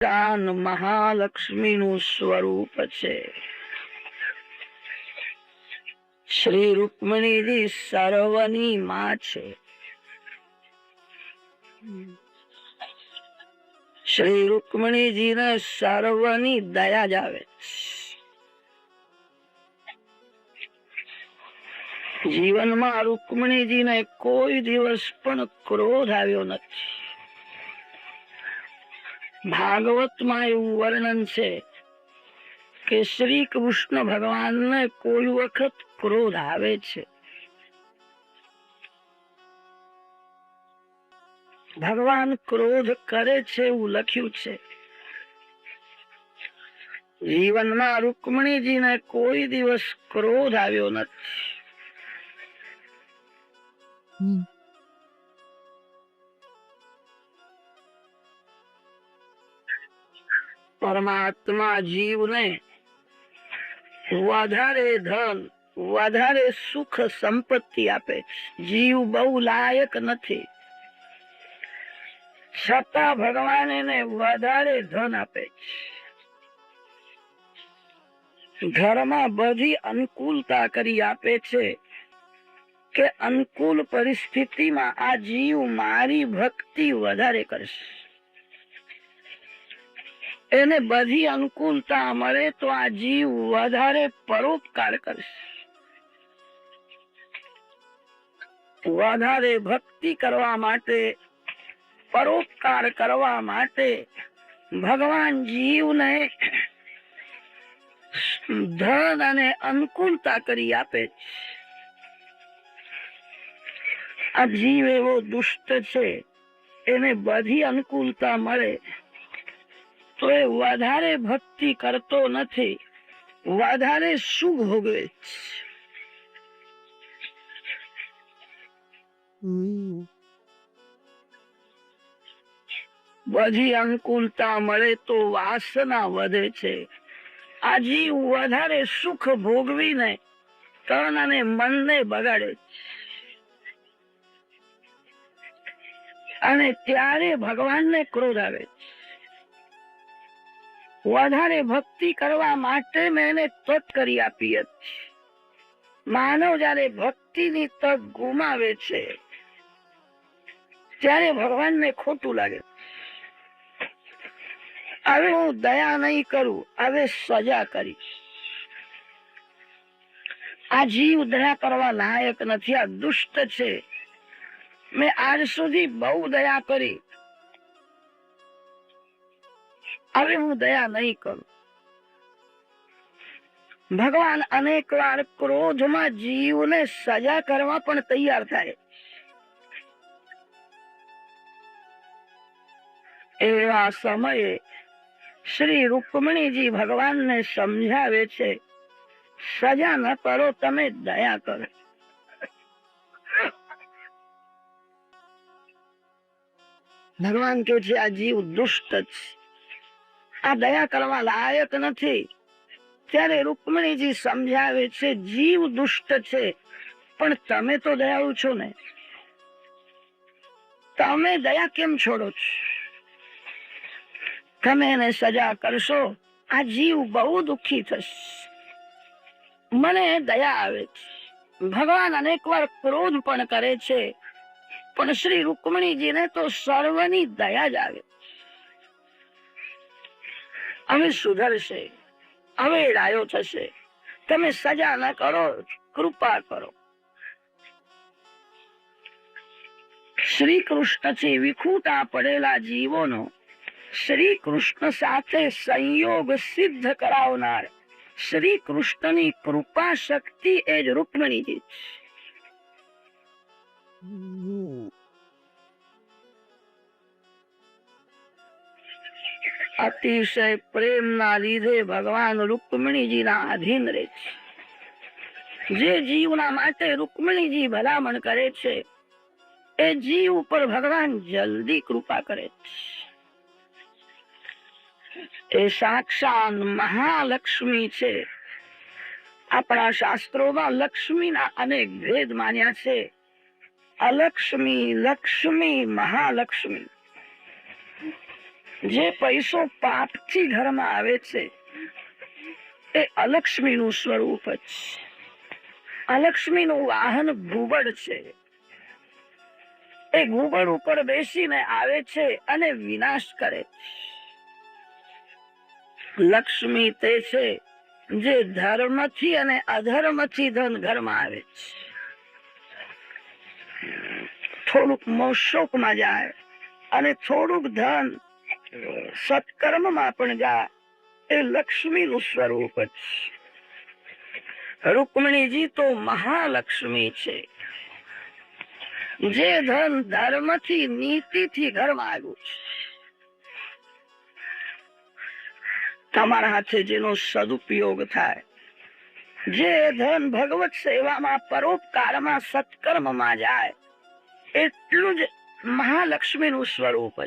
દાન મહાલક્ષ્મીનું સ્વરૂપ છે. શ્રી રૂકમણીજી સર્વની માં છે. શ્રી રૂકમણીજીને સર્વની દયા જ આવે. જીવનમાં રૂકમણીજીને કોઈ દિવસ પણ ક્રોધ આવ્યો નથી. ભાગવતમાં એવું વર્ણન છે કે શ્રી કૃષ્ણ ભગવાનને કોઈ વખત ક્રોધ આવે છે. ભગવાન ક્રોધ કરે છે એવું લખ્યું છે. જીવનમાં રૂકમણીજીને કોઈ દિવસ ક્રોધ આવ્યો નથી. પરમાત્મા જીવને વધારે ધન, વધારે સુખ સંપત્તિ આપે. જીવ બહુ લાયક નથી, છતાં ભગવાન એને વધારે ધન આપે. ઘરમાં બધી અનુકૂળતા કરી આપે છે કે અનુકૂળ પરિસ્થિતિમાં આ જીવ મારી ભક્તિ વધારે કરશે. એને બધી અનુકૂળતા મળે તો આ જીવ વધારે પરોપકાર કરશે, વધારે ભક્તિ કરવા માટે, પરોપકાર કરવા માટે ભગવાન જીવને ધન અને અનુકૂળતા કરી આપે. આ જીવ એવો દુષ્ટ છે, એને બધી અનુકૂળતા મળે તો એ વધારે ભક્તિ કરતો નથી, વધારે સુખ ભોગવે. બધી અનુકૂળતા મળે તો વાસના વધે છે. આ જીવ વધારે સુખ ભોગવીને તન અને મનને બગાડે અને ત્યારે ભગવાનને ક્રોધ આવે. વધારે ભક્તિ કરવા માટે મેં એને તક કરી આપી હતી. માનવ જયારે ભક્તિની તક ગુમાવે છે ત્યારે ભગવાનને ખોટું લાગે. હવે હું દયા નહીં કરું, હવે સજા કરીશ. આ જીવ દયા કરવા લાયક નથી, આ દુષ્ટ છે. મેં આજ સુધી બહુ દયા કરી, હવે હું દયા નહીં કરું. ભગવાન અનેક વાર ક્રોધમાં જીવને સજા કરવા પણ તૈયાર થાય. એવા સમયે શ્રી રૂકમણીજી ભગવાનને સમજાવે છે, સજા ન કરો, તમે દયા કરો. ભગવાન કહે છે આ જીવ દુષ્ટ છે, આ દયા કરવા લાયક નથી. ત્યારે રૂકમણીજી સમજાવે છે, જીવ દુષ્ટ છે પણ તમે તો દયાળુ છો ને, તમે દયા કેમ છોડો છો? તમે એને સજા કરશો, આ જીવ બહુ દુઃખી થશે. મને દયા આવે છે. ભગવાન અનેક વાર ક્રોધ પણ કરે છે, પણ શ્રી રૂકમણીજીને તો સર્વની દયા જ આવે. હવે સુધરશે, હવે ડાયો થશે. તમે સજા ન કરો, કૃપા કરો. શ્રી કૃષ્ણથી વિખૂટા પડેલા જીવોનો શ્રી કૃષ્ણ સાથે સંયોગ સિદ્ધ કરાવનાર શ્રી કૃષ્ણની કૃપા શક્તિ એ જ રૂકમણીજી. અતિશય પ્રેમના લીધે ભગવાન રૂકમણીજીના આધીન રહે છે. જે જીવના માટે રૂકમણીજી ભલામણ કરે છે એ જીવ ઉપર ભગવાન જલ્દી કૃપા કરે છે. એ સાક્ષાત મહાલક્ષ્મી છે. આપણા શાસ્ત્રોમાં લક્ષ્મીના અનેક ભેદ માન્યા છે. અલક્ષ્મી, લક્ષ્મી, મહાલક્ષ્મી. જે પૈસો પાપથી ઘરમાં આવે છે એ અલક્ષ્મીનું સ્વરૂપ જ છે. અલક્ષ્મીનું વાહન ઘુબડ છે. એ ઘુબડ ઉપર બેસીને આવે છે અને વિનાશ કરે છે. લક્ષ્મી તે છે જે ધર્મથી અને અધર્મથી ધન ઘરમાં આવે છે. થોડુંક મોક્ષોકમાં જાય અને થોડુંક ધન સત્કર્મમાં પણ જાય, એ લક્ષ્મીનું સ્વરૂપ જ છે. રૂકમણીજી તો મહાલક્ષ્મી છે. જે ધન ધર્મથી નીતિથી ઘરમાં આવ્યું છે, તમારા હાથે જેનો સદુપયોગ થાય, જે ધન ભગવત સેવામાં પરોપકારમાં સત્કર્મમાં જાય, એટલું જ મહાલક્ષ્મીનું સ્વરૂપ જ.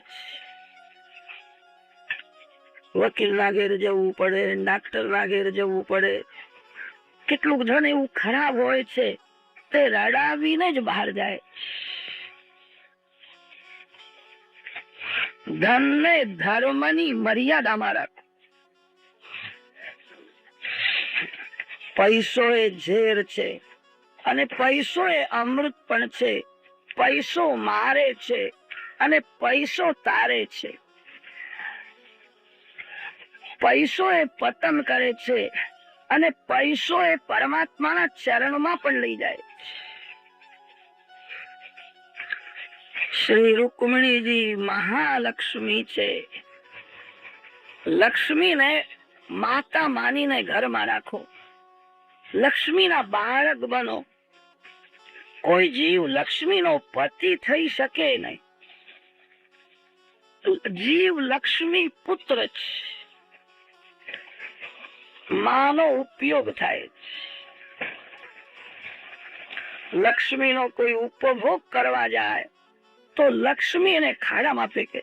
વકીલના ઘેર જવું પડે, ડાક્ટરના ઘેર જવું પડે, કેટલુંક ધન એવું ખરાબ હોય છે તે રડાવીને જ બહાર જાય. ધનને ધર્મની મર્યાદામાં રાખો. પૈસો એ ઝેર છે અને પૈસો એ અમૃત પણ છે. પૈસો મારે છે અને પૈસો તારે છે. પૈસો એ પતન કરે છે અને પૈસો એ પરમાત્માના ચરણમાં પણ લઈ જાય. શ્રી રૂકમણીજી મહાલક્ષ્મી છે. લક્ષ્મીને માતા માનીને ઘરમાં રાખો. લક્ષ્મીના બાળક બનો. કોઈ જીવ લક્ષ્મીનો પતિ થઈ શકે નહીં. જીવ લક્ષ્મી પુત્ર છે. માનો ઉપયોગ થાય. લક્ષ્મીનો કોઈ ઉપભોગ કરવા જાય તો લક્ષ્મી એને ખાડામાં ફેંકે.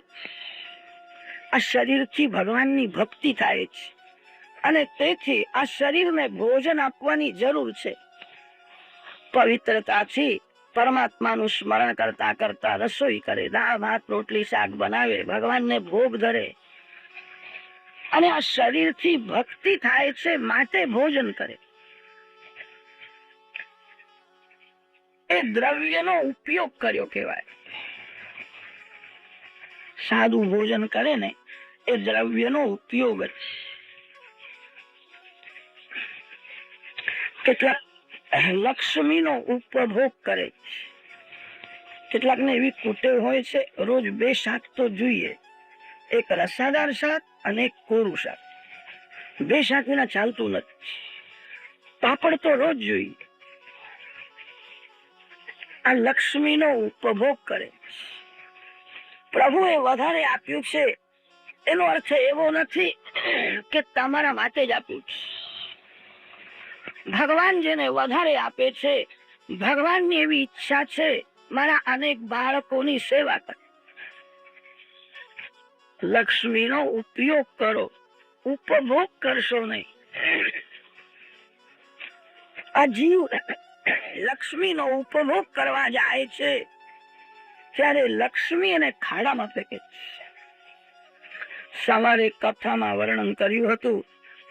આ શરીરથી ભગવાનની ભક્તિ થાય છે અને તેથી આ શરીરને ભોજન આપવાની જરૂર છે. પવિત્રતાથી પરમાત્માનું સ્મરણ કરતા કરતા રસોઈ કરે, દાળ ભાત રોટલી શાક બનાવે, ભગવાનને ભોગ ધરે અને આ શરીરથી ભક્તિ થાય છે માટે ભોજન કરે. એ દ્રવ્યનો ઉપયોગ કર્યો કહેવાય. સાદું ભોજન કરે ને એ દ્રવ્યનો ઉપયોગ જ. કેટલાક લક્ષ્મીનો ઉપભોગ કરે. કેટલાકને એવી કુટેવ હોય છે, રોજ 2 શાક તો જોઈએ. એક રસાદાર શાક અને એક કોરું શાક. 2 શાક વિના ચાલતું નથી. પાપડ તો રોજ જોઈએ. આ લક્ષ્મીનો ઉપભોગ કરે. પ્રભુએ વધારે આપ્યું છે એનો અર્થ એવો નથી કે તમારા માટે જ આપ્યું છે. ભગવાન જેને વધારે આપે છે, ભગવાનની એવી ઈચ્છા છે મારા અનેક બાળકોની સેવા કરે. લક્ષ્મીનો ઉપયોગ કરો, ઉપભોગ કરશો નહીં. આ જીવ લક્ષ્મીનો ઉપભોગ કરવા જાય છે ત્યારે લક્ષ્મી એને ખાડામાં ફેંકે છે. સવારે કથામાં વર્ણન કર્યું હતું,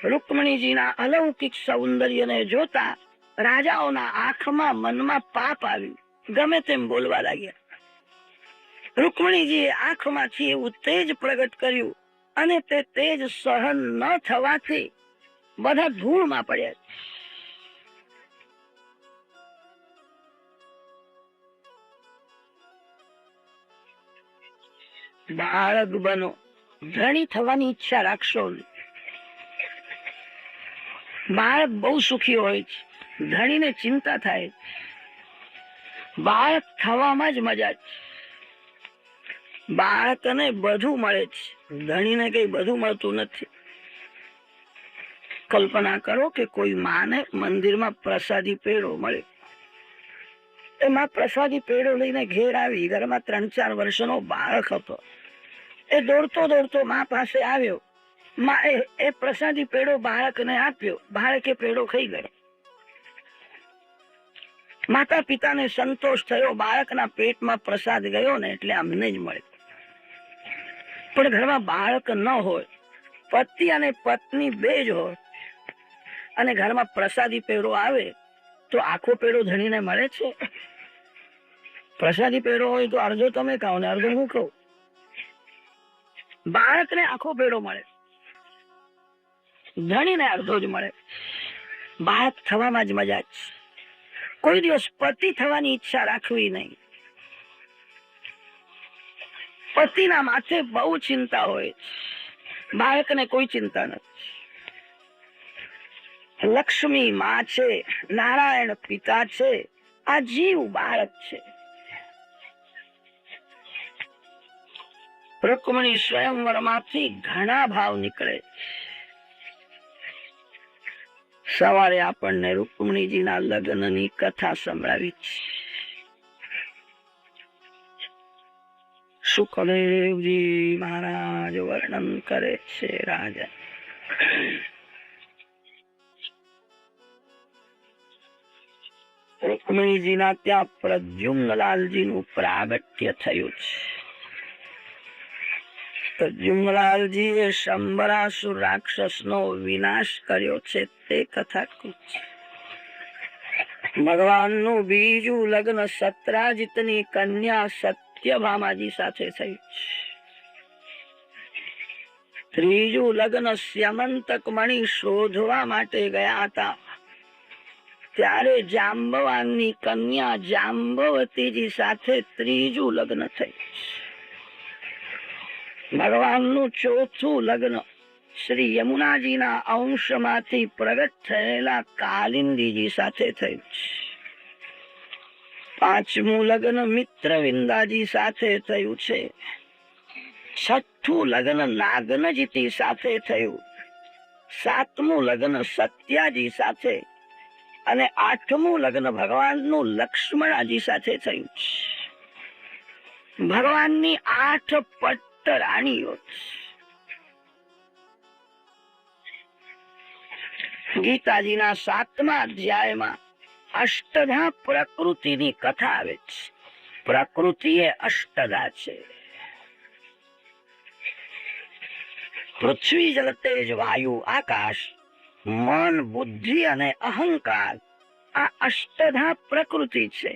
રૂકમણીજીના અલૌકિક સૌંદર્યને જોતા રાજાઓના આંખમાં મનમાં પાપ આવ્યું, ગમે તેમ બોલવા લાગ્યા. રૂકમણીજીએ આંખમાંથી એવું તેજ પ્રગટ કર્યું અને તે તેજ સહન ન થવાથી બધા ધૂળમાં પડ્યા. બાળક બનો, ધણી થવાની ઈચ્છા રાખશો નહીં. બાળક બહુ સુખી હોય છે, ધણીને ચિંતા થાય. બાળક થવામાં જ મજા છે. બાળકને બધું મળે છે, ધણીને કઈ બધું મળતું નથી. કલ્પના કરો કે કોઈ માને મંદિરમાં પ્રસાદી પેડો મળે. એમાં પ્રસાદી પેડો લઈને ઘેર આવી, ઘરમાં 3-4 વર્ષનો બાળક હતો. એ દોડતો દોડતો મા પાસે આવ્યો. મા એ પ્રસાદી પેડો બાળકને આપ્યો. બાળકે પેડો ખાઈ ગયો. માતા પિતાને સંતોષ થયો, બાળકના પેટમાં પ્રસાદ ગયો ને એટલે અમને જ મળે. પણ ઘરમાં બાળક ન હોય, પતિ અને પત્ની બે જ હોય, અને ઘરમાં પ્રસાદી પેરો આવે તો આખો પેરો ધણીને મળે છે? પ્રસાદી પેરો હોય તો અડધો તમે ખાઓ ને અડધો હું ખાઉં. બાળકને આખો પેડો મળે, ધણીને અડધો જ મળે. બાળક થવામાં જ મજા છે. કોઈ દિવસ પતિ થવાની ઈચ્છા રાખવી નહીં. પતિના માથે બહુ ચિંતા હોય, બાળકને કોઈ ચિંતા નથી. લક્ષ્મી માં છે, નારાયણ પિતા છે, આ જીવ બાળક છે. રૂકમણી સ્વયંવર માંથી ઘણા ભાવ નીકળે. સવારે આપણને રૂકમણીજીના લગ્નની કથા સંભળાવી છે. સુખદેવજી મહારાજ વર્ણન કરે છે. રાજા રૂકમણીજીના ત્યાં પ્રદ્યુમ્નલાલજીનું પ્રાગટ્ય થયું છે. પ્રદ્યુમ્નલાલજીએ શંબરાસુર રાક્ષસનો વિનાશ કર્યો છે તે કથા છે. ભગવાનનું બીજું લગ્ન સત્રાજીતની કન્યા સત્યભામાજી સાથે થયું છે. ત્રીજું લગ્ન સ્યમંતક મણિ શોધવા માટે ગયા હતા ત્યારે જાંબવાનની કન્યા જાંબવતીજી સાથે ત્રીજું લગ્ન થયું. ભગવાનનું ચોથું લગ્ન શ્રી યમુનાજીના અંશમાંથી પ્રગટ થયેલા કાલિંદીજી સાથે થયું છે. પાંચમું લગ્ન મિત્રવિંદાજી સાથે થયું છે. છઠ્ઠું લગ્ન નાગનજીતી સાથે થયું. સાતમું લગ્ન સત્યાજી સાથે અને આઠમું લગ્ન ભગવાનનું લક્ષ્મણાજી સાથે થયું છે. ભગવાનની 8 પટ્ટ રાણીઓ. ગીતાજીના 7મા અધ્યાયમાં અષ્ટધા પ્રકૃતિની કથા આવે છે. પ્રકૃતિ એ અષ્ટધા છે. પૃથ્વી જલ તેજ વાયુ આકાશ મન બુદ્ધિ અને અહંકાર આ અષ્ટધા પ્રકૃતિ છે.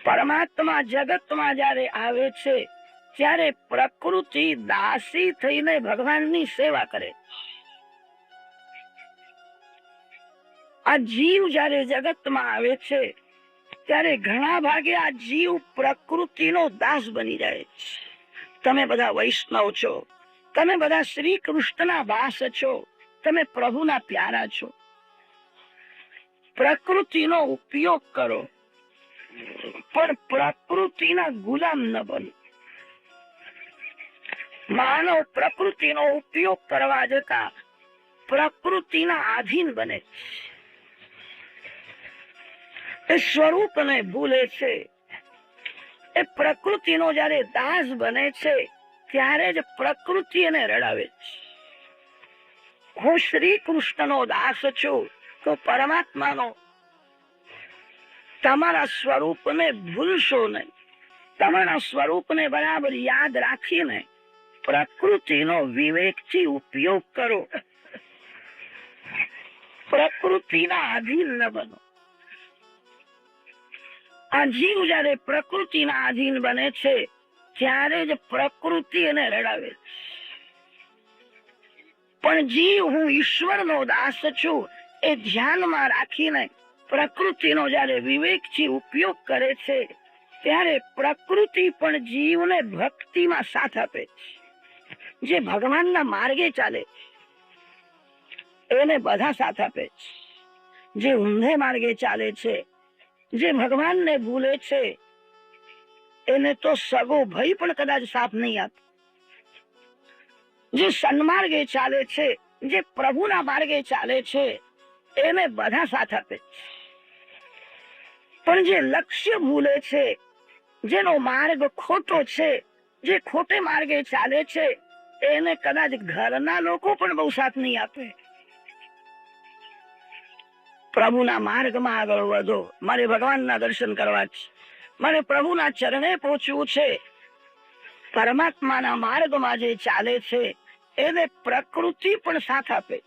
પરમાત્મા જગતમાં જયારે આવે છે ત્યારે પ્રકૃતિ દાસી થઈને ભગવાનની સેવા કરે. આ જીવ જયારે જગતમાં આવે છે ત્યારે ઘણા ભાગે આ જીવ પ્રકૃતિનો દાસ બની જાય છે. તમે બધા વૈષ્ણવ છો, તમે બધા શ્રી કૃષ્ણના દાસ છો, તમે પ્રભુના પ્યારા છો. પ્રકૃતિનો ઉપયોગ કરો પણ પ્રકૃતિના ગુલામ ન બનો. માનવ પ્રકૃતિનો ઉપયોગ કરવા જતા પ્રકૃતિના આધીન બને છે. એ સ્વરૂપને ભૂલે છે. એ પ્રકૃતિનો જયારે દાસ બને છે ત્યારે જ પ્રકૃતિ એને રડાવે છે. હું શ્રી કૃષ્ણનો દાસ છું તો પરમાત્માનો તમારા સ્વરૂપને ભૂલશો નહીં. તમારા સ્વરૂપને બરાબર યાદ રાખીને પ્રકૃતિનો વિવેકથી ઉપયોગ કરો. પ્રકૃતિના આધીન ન બનો. આ જીવ જયારે પ્રકૃતિના આધીન બને છે ત્યારે જ પ્રકૃતિ એને રડાવે છે. પણ જીવ હું ઈશ્વરનો દાસ છું એ ધ્યાનમાં રાખીને પ્રકૃતિનો જયારે વિવેકથી ઉપયોગ કરે છે ત્યારે પ્રકૃતિ પણ જીવને ભક્તિમાં સાથ આપે છે. જે ભગવાનના માર્ગે ચાલે એને બધા સાથ આપે છે. જે ઊંધે માર્ગે ચાલે છે, જે ભગવાનને ભૂલે છે એને તો સગો ભાઈ પણ કદાચ સાથ નહીં આપે. જે સન્માર્ગે ચાલે છે, જે પ્રભુના માર્ગે ચાલે છે એને બધા સાથ આપે. પણ જે લક્ષ્ય ભૂલે છે, જેનો માર્ગ ખોટો છે, જે ખોટે માર્ગે ચાલે છે એને કદાચ ઘરના લોકો પણ બહુ સાથ નહીં આપે. પ્રભુના માર્ગમાં આગળ વધો. મારે ભગવાનના દર્શન કરવા છે, મારે પ્રભુના ચરણે પહોંચવું છે. પરમાત્માના માર્ગમાં જે ચાલે છે એને પ્રકૃતિ પણ સાથ આપે,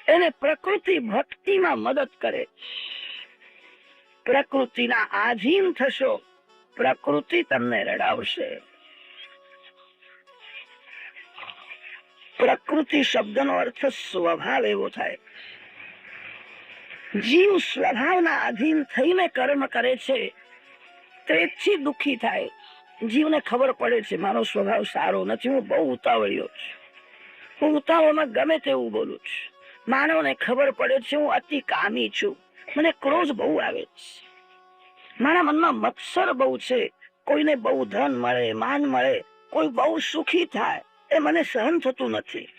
એને પ્રકૃતિ ભક્તિમાં મદદ કરે. પ્રકૃતિના આધીન થશો, પ્રકૃતિ તમને રડાવશે. પ્રકૃતિ શબ્દનો અર્થ સ્વભાવ એવો થાય. જીવ સ્વભાવના આધીન થઈને કર્મ કરે છે, તેથી દુઃખી થાય. જીવને ખબર પડે છે મારો સ્વભાવ સારો નથી, હું બહુ ઉતાવળ્યો છું, હું ઉતાવળમાં ગમે તેવું બોલું છું. માનવને ખબર પડે છે હું અતિ કામી છું, મને ક્રોધ બહુ આવે છે, મારા મનમાં મત્સર બહુ છે. કોઈને બહુ ધન મળે, માન મળે, કોઈ બહુ સુખી થાય, એ મને સહન થતું નથી.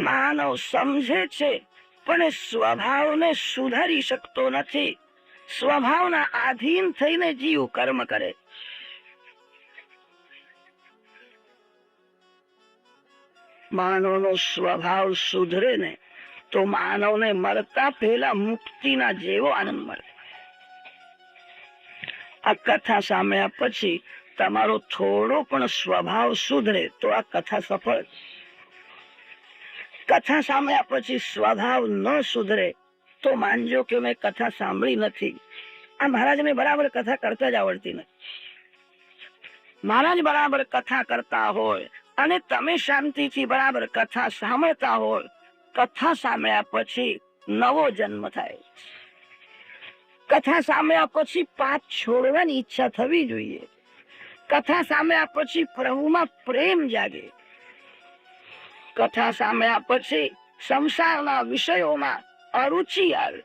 માનવ સમજે છે પણ એ સ્વભાવને સુધારી શકતો નથી. સ્વભાવના આધીન થઈને જીવ કર્મ કરે. માનવનો સ્વભાવ સુધરે ને તો માનવને મરતા પહેલા મુક્તિના જેવો આનંદ મળે. આ કથા સાંભળ્યા પછી તમારો થોડો પણ સ્વભાવ સુધરે તો આ કથા સફળ. કથા સાંભળ્યા પછી સ્વભાવ ન સુધરે તો માનજો કે મેં કથા સાંભળી નથી. આ મહારાજને બરાબર કથા કરતા જ આવડતી નથી. મહારાજ બરાબર કથા કરતા હોય અને તમે શાંતિથી બરાબર કથા સાંભળતા હોય, કથા સાંભળ્યા પછી નવો જન્મ થાય. કથા સાંભળ્યા પછી પાપ છોડવાની ઈચ્છા થવી જોઈએ. કથા સાંભળ્યા પછી પ્રભુમાં પ્રેમ જાગે. કથા સાંભળ્યા પછી સંસારના વિષયોમાં અરુચિ આવે.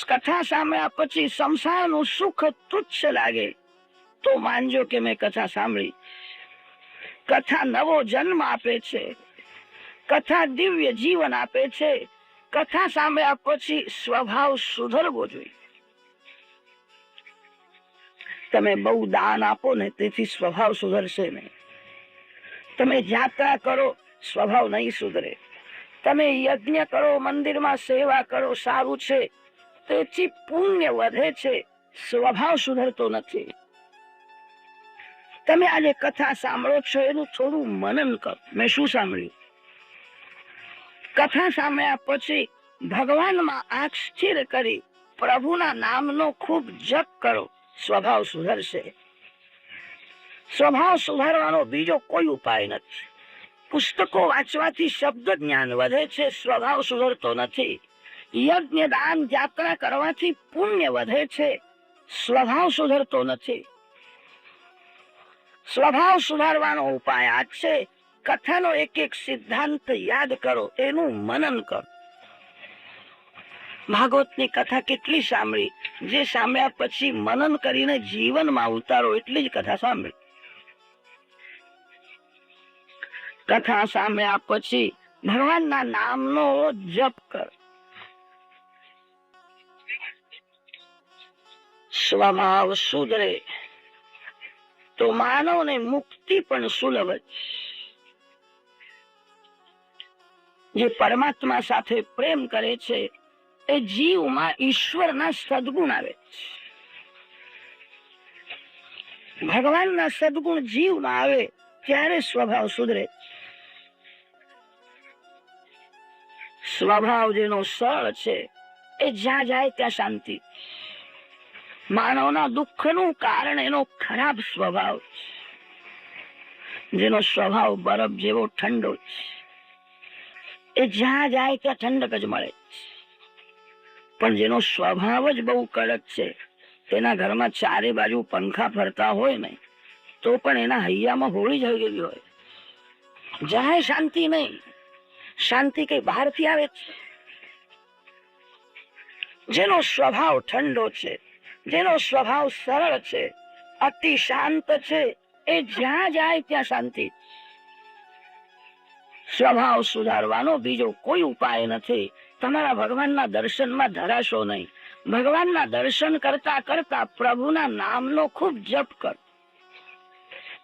કથા સાંભળ્યા પછી સંસારનું સુખ તુચ્છ લાગે તો માનજો કે મેં કથા સાંભળી. કથા નવો જન્મ આપે છે, કથા દિવ્ય જીવન આપે છે. કથા સાંભળ્યા પછી સ્વભાવ સુધરવો જોઈએ. તમે બહુ દાન આપો ને તેથી સ્વભાવ સુધરશે નહીં. તમે યાત્રા કરો, સ્વભાવ નહીં સુધરે. તમે યજ્ઞ કરો, મંદિરમાં સેવા કરો, સારું છે, તેથી પુણ્ય વધે છે, સ્વભાવ સુધરતો નથી. તમે આજે કથા સાંભળો છો એનું થોડું મનન કરો. મેં શું સાંભળ્યું? કથા સાંભળ્યા પછી ભગવાનમાં આંખ સ્થિર કરી પ્રભુના નામનો ખૂબ જપ કરો, સ્વભાવ સુધરશે. સ્વભાવ સુધારવાનો બીજો કોઈ ઉપાય નથી. પુસ્તકો વાંચવાથી શબ્દ જ્ઞાન વધે છે, સ્વભાવ સુધરતો નથી. યજ્ઞ દાન યાત્રા કરવાથી પુણ્ય વધે છે, સ્વભાવ સુધરતો નથી. સ્વભાવ સુધારવાનો ઉપાય આ છે. કથાનો એક એક સિદ્ધાંત યાદ કરો, એનું મનન કરો. ભાગવતની કથા કેટલી સાંભળી, જે સાંભળ્યા પછી મનન કરીને જીવનમાં ઉતારો એટલી જ કથા સાંભળી. કથા સાંભળ્યા પછી ભગવાનના નામનો જપ કરો. સ્વભાવ સુધરે તો માનવને મુક્તિ પણ સુલભ છે. જે પરમાત્મા સાથે પ્રેમ કરે છે એ જીવમાં ઈશ્વરના સદગુણ આવે છે. ભગવાનના સદગુણ જીવમાં આવે ત્યારે સ્વભાવ સુધરે. સ્વભાવ જેનો સરળ છે એ જ્યાં જાય ત્યાં શાંતિ. માનવના દુઃખનું કારણ એનો ખરાબ સ્વભાવ છે. જેનો સ્વભાવ બરફ જેવો ઠંડો છે એ જ્યાં જાય ત્યાં ઠંડક જ મળે. પણ જેનો સ્વભાવ જ બહુ કડક છે, તેના ઘરમાં ચારે બાજુ પંખા ફરતા હોય ને તો પણ એના હૈયામાં હોળી જ ગયેલી હોય. જાય શાંતિ નહીં. શાંતિ કઈ બહારથી આવે છે? જેનો સ્વભાવ ઠંડો છે, જેનો સ્વભાવ સરળ છે, અતિ શાંત છે, એ જ્યાં જાય ત્યાં શાંતિ. સ્વભાવ સુધારવાનો બીજો કોઈ ઉપાય નથી. તમારા ભગવાનના દર્શનમાં ધરાશો નહીં. ભગવાનના દર્શન કરતા કરતા પ્રભુના નામનો ખૂબ જપ કરો.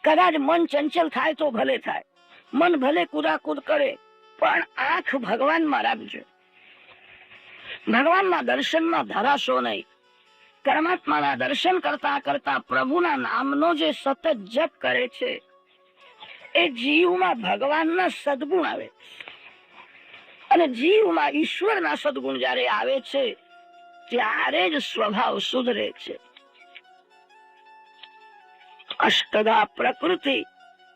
કદાચ મન ચંચલ થાય તો ભલે થાય, મન ભલે કુદાકુદ કરે, પણ આંખ ભગવાનમાં રાખજો. ભગવાનના દર્શનમાં ધરાશો નહીં. પરમાત્માના દર્શન કરતા કરતા પ્રભુના નામનો જે સતત જપ કરે છે એ જીવમાં ભગવાનના સદગુણ આવે અને જીવમાં ઈશ્વરના સદગુણ જયારે આવે છે ત્યારે જ સ્વભાવ સુધરે છે. અષ્ટધા પ્રકૃતિ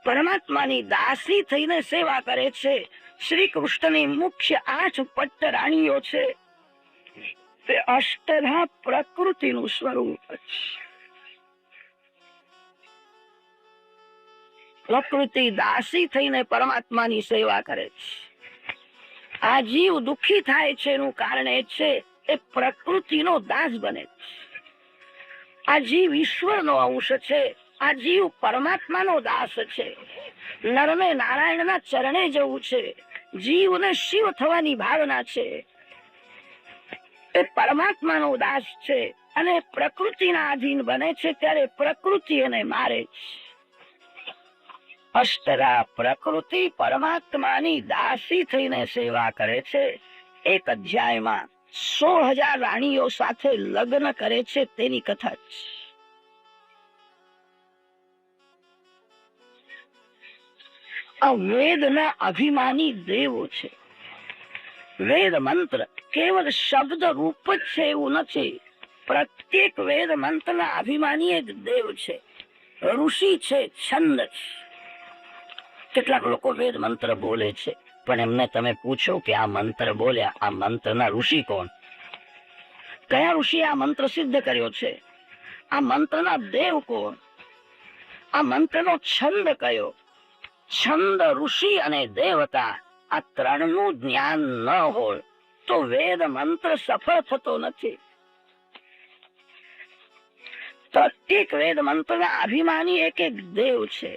પરમાત્માની દાસી થઈને સેવા કરે છે. શ્રી કૃષ્ણની મુખ્ય 8 પટ્ટ રાણીઓ છે તે અષ્ટધા પ્રકૃતિનું સ્વરૂપ છે. પ્રકૃતિ દાસી થઈને પરમાત્માની સેવા કરે છે. આ જીવ દુઃખી થાય છે એનું કારણ એ છે એ પ્રકૃતિનો દાસ બને છે. આ જીવ ઈશ્વરનો અંશ છે. આ જીવ પરમાત્માનો દાસ છે. નરને નારાયણના ચરણે જવું છે. જીવને શિવ થવાની ભાવના છે. એ પરમાત્માનો દાસ છે અને પ્રકૃતિના આધીન બને છે ત્યારે પ્રકૃતિ એને મારે છે. અષ્ટધા પ્રકૃતિ પરમાત્માની દાસી થઈને સેવા કરે છે. એક અધ્યાયમાં 16,000 રાણીઓ સાથે લગ્ન કરે છે તેની કથા છે. આ વેદના અભિમાની દેવો છે. વેદ મંત્ર કેવળ શબ્દ રૂપ જ છે એવું નથી. પ્રત્યેક વેદ મંત્રના અભિમાની એક દેવ છે, ઋષિ છે, છંદ છે. કેટલાક લોકો વેદ મંત્ર બોલે છે પણ એમને તમે પૂછો કે આ મંત્ર બોલ્યા, આ મંત્રના ઋષિ કોણ? કયા ઋષિ આ મંત્ર સિદ્ધ કર્યો છે? આ મંત્રના દેવ કોણ? આ મંત્રનો છંદ કયો? છંદ, ઋષિ અને દેવતા આ ત્રણનું જ્ઞાન ન હોય તો વેદ મંત્ર સફળ થતો નથી. પ્રત્યેક વેદ મંત્રના અભિમાની એક એક દેવ છે.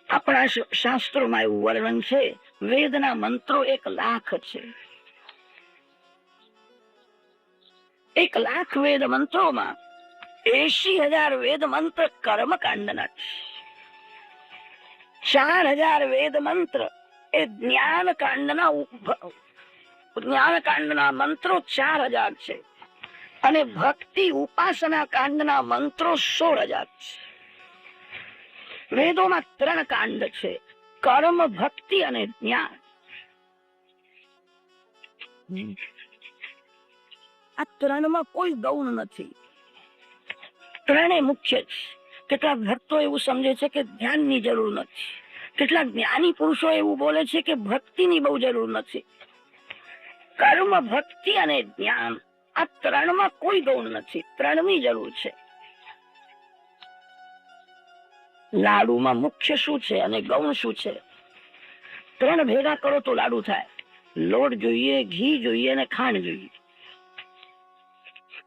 આપણા શાસ્ત્રોમાં એવું વર્ણન છે વેદના મંત્રો 1,00,000 છે. 1,00,000 વેદ મંત્રોમાં 80,000 વેદ મંત્ર કર્મકાંડના છે. 4,000 વેદ મંત્ર એ જ્ઞાનકાંડના મંત્રો 4,000 છે અને ભક્તિ ઉપાસના કાંડના મંત્રો 16,000 છે. વેદોમાં 3 કાંડ છે, કર્મ, ભક્તિ અને જ્ઞાન. આ 3માં કોઈ ગૌણ નથી, 3 મુખ્ય છે. કેટલાક ભક્તો એવું સમજે છે કે ધ્યાનની જરૂર નથી. કેટલાક જ્ઞાની પુરુષો એવું બોલે છે કે ભક્તિની બહુ જરૂર નથી. કર્મ, ભક્તિ અને જ્ઞાન આ 3માં કોઈ ગૌણ નથી, 3ની જરૂર છે. લાડુમાં મુખ્ય શું છે અને ગૌણ શું છે? 3 ભેગા કરો તો લાડુ થાય. લોટ જોઈએ, ઘી જોઈએ અને ખાંડ જોઈએ.